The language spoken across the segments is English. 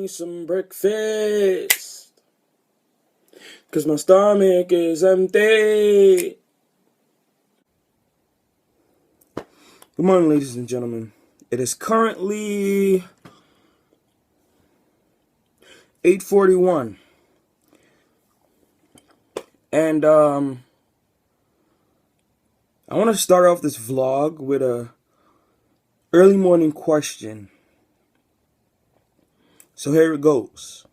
me some breakfast, 'cause my stomach is empty. Good morning, ladies and gentlemen. It is currently 8:41. And I want to start off this vlog with a early morning question. So here it goes.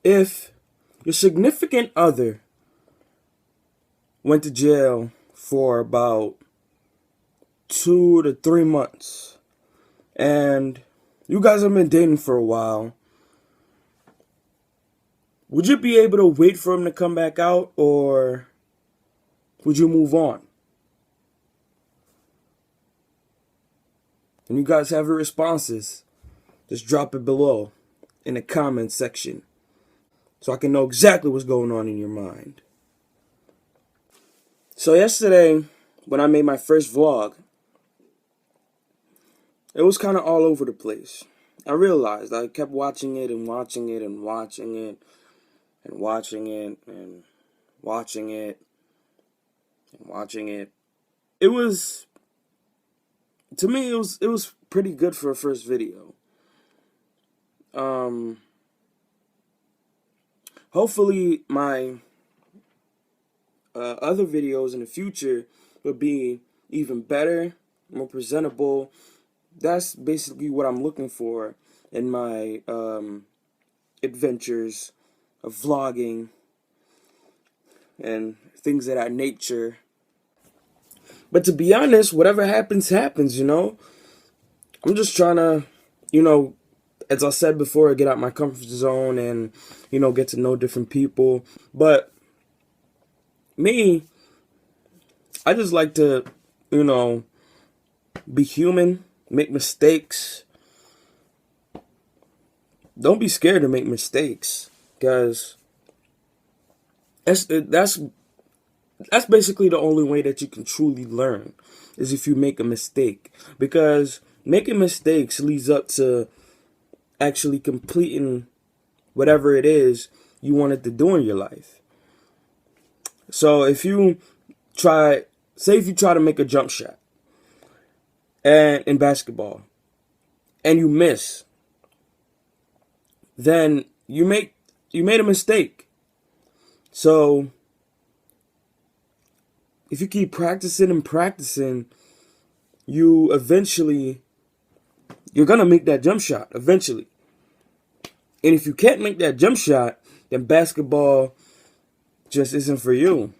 If your significant other went to jail for about 2 to 3 months, and you guys have been dating for a while, would you be able to wait for him to come back out, or would you move on? And you guys have your responses. Just drop it below in the comment section so I can know exactly what's going on in your mind. So yesterday, when I made my first vlog, it was kind of all over the place. I realized I kept watching it and watching it and watching it and watching it and watching it and watching it. It was, to me, it was pretty good for a first video. Hopefully my other videos in the future will be even better, more presentable. That's basically what I'm looking for in my adventures of vlogging and things of that nature. But to be honest, whatever happens, happens, you know. I'm just trying to, as I said before, get out my comfort zone and, get to know different people. But me, I just like to, be human, make mistakes. Don't be scared to make mistakes, because that's basically the only way that you can truly learn, is if you make a mistake. Because making mistakes leads up to actually completing whatever it is you wanted to do in your life. So if you try to make a jump shot and in basketball and you miss, then you made a mistake. So if you keep practicing and practicing, you're gonna make that jump shot eventually. And if you can't make that jump shot, then basketball just isn't for you.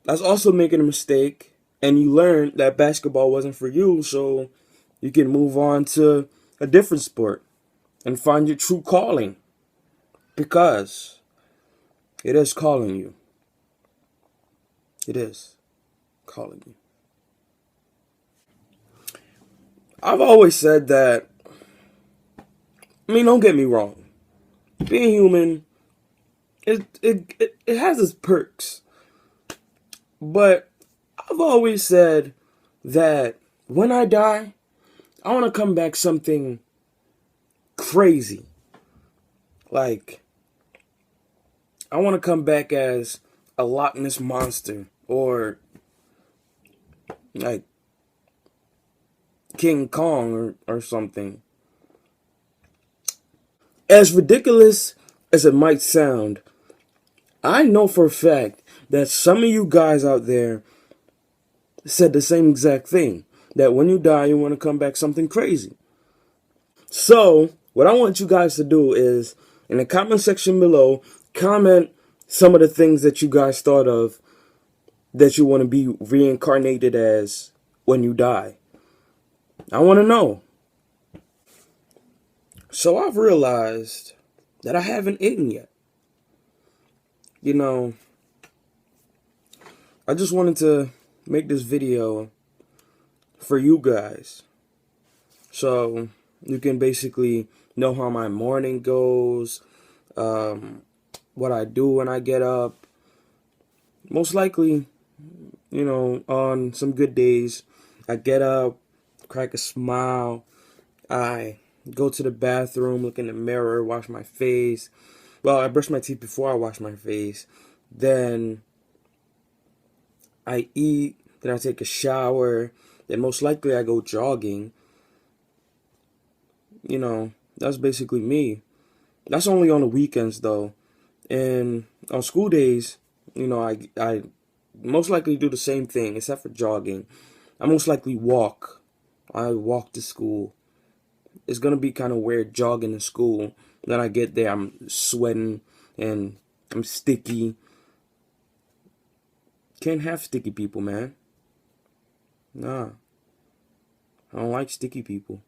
That's also making a mistake, and you learn that basketball wasn't for you, so you can move on to a different sport and find your true calling, because it is calling you. It is calling you. I've always said that, don't get me wrong, being human, it has its perks. But I've always said that when I die, I want to come back something crazy. Like, I want to come back as a Loch Ness monster, or like King Kong or something. As ridiculous as it might sound, I know for a fact that some of you guys out there said the same exact thing, that when you die, you want to come back something crazy. So what I want you guys to do is, in the comment section below, comment some of the things that you guys thought of that you want to be reincarnated as when you die. I want to know. So I've realized that I haven't eaten yet. I just wanted to make this video for you guys, so you can basically know how my morning goes, what I do when I get up. Most likely, on some good days, I get up, crack a smile. I go to the bathroom, look in the mirror, wash my face. Well, I brush my teeth before I wash my face. Then I eat. Then I take a shower. Then most likely I go jogging. That's basically me. That's only on the weekends though. And on school days, I most likely do the same thing except for jogging. I most likely walk. I walk to school. It's gonna be kind of weird jogging to school. Then I get there, I'm sweating and I'm sticky. Can't have sticky people, man. Nah, I don't like sticky people.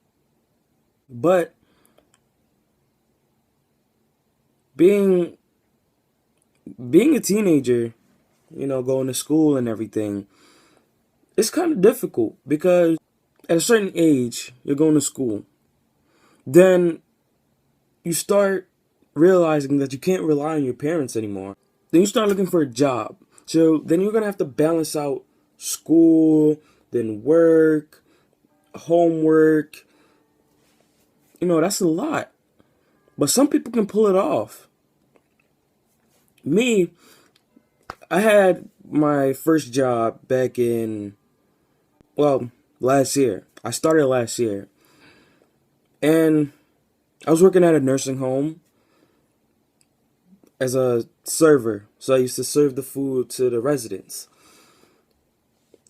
But being a teenager, going to school and everything, it's kind of difficult because at a certain age, you're going to school. Then you start realizing that you can't rely on your parents anymore. Then you start looking for a job. So then you're going to have to balance out school, then work, homework. That's a lot. But some people can pull it off. Me, I had my first job back in, last year. I started last year. And I was working at a nursing home as a server. So I used to serve the food to the residents.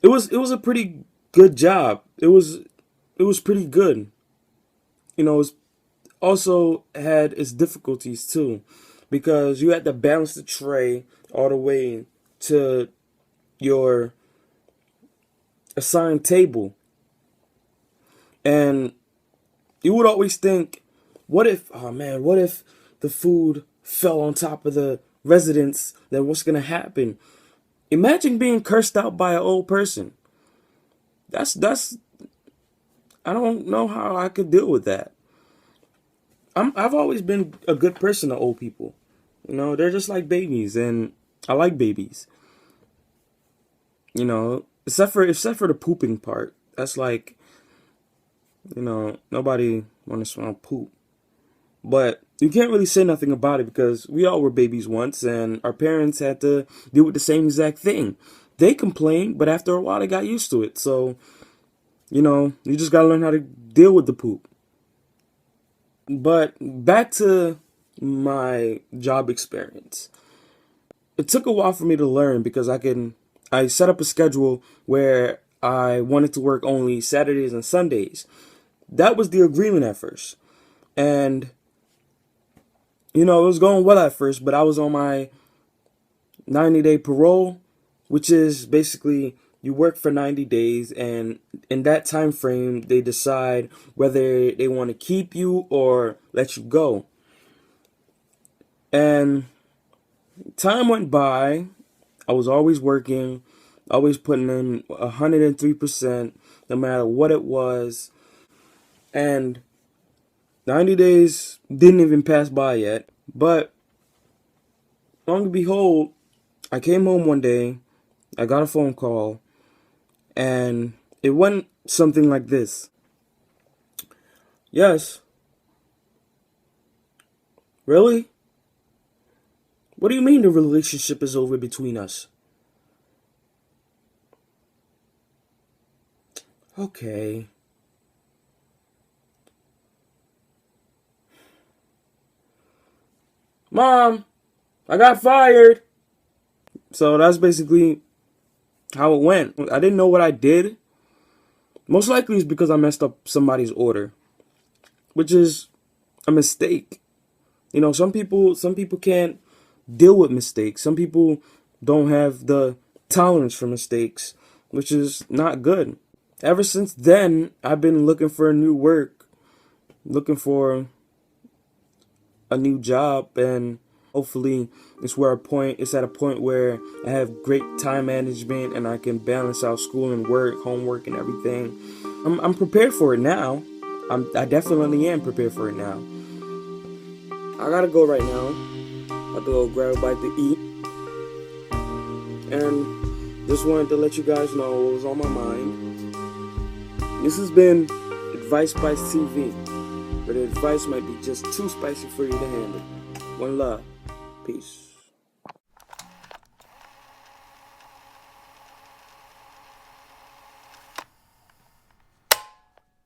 It was a pretty good job. It was pretty good. It was also had its difficulties too, because you had to balance the tray all the way to your assigned table. And you would always think, what if the food fell on top of the residents? Then what's going to happen? Imagine being cursed out by an old person. That's I don't know how I could deal with that. I've always been a good person to old people. They're just like babies, and I like babies. Except for the pooping part. That's like, nobody want to smell poop. But you can't really say nothing about it because we all were babies once, and our parents had to deal with the same exact thing. They complained, but after a while they got used to it. So, you just gotta learn how to deal with the poop. But back to my job experience. It took a while for me to learn because I set up a schedule where I wanted to work only Saturdays and Sundays. That was the agreement at first. And it was going well at first, but I was on my 90-day parole, which is basically you work for 90 days, and in that time frame, they decide whether they want to keep you or let you go. And time went by. I was always working, always putting in 103%, no matter what it was. And 90 days didn't even pass by yet. But long and behold, I came home one day, I got a phone call, and it went something like this. Yes. Really? What do you mean the relationship is over between us? Okay. Mom, I got fired. So that's basically how it went. I didn't know what I did. Most likely it's because I messed up somebody's order, which is a mistake. Some people can't deal with mistakes. Some people don't have the tolerance for mistakes, which is not good. Ever since then, I've been looking for new work, looking for a new job, and hopefully it's at a point where I have great time management and I can balance out school and work, homework and everything. I'm prepared for it now. I definitely am prepared for it now. I gotta go right now. I have to go grab a bite to eat. And just wanted to let you guys know what was on my mind. This has been Advice Spice TV, where the advice might be just too spicy for you to handle. One love. Peace.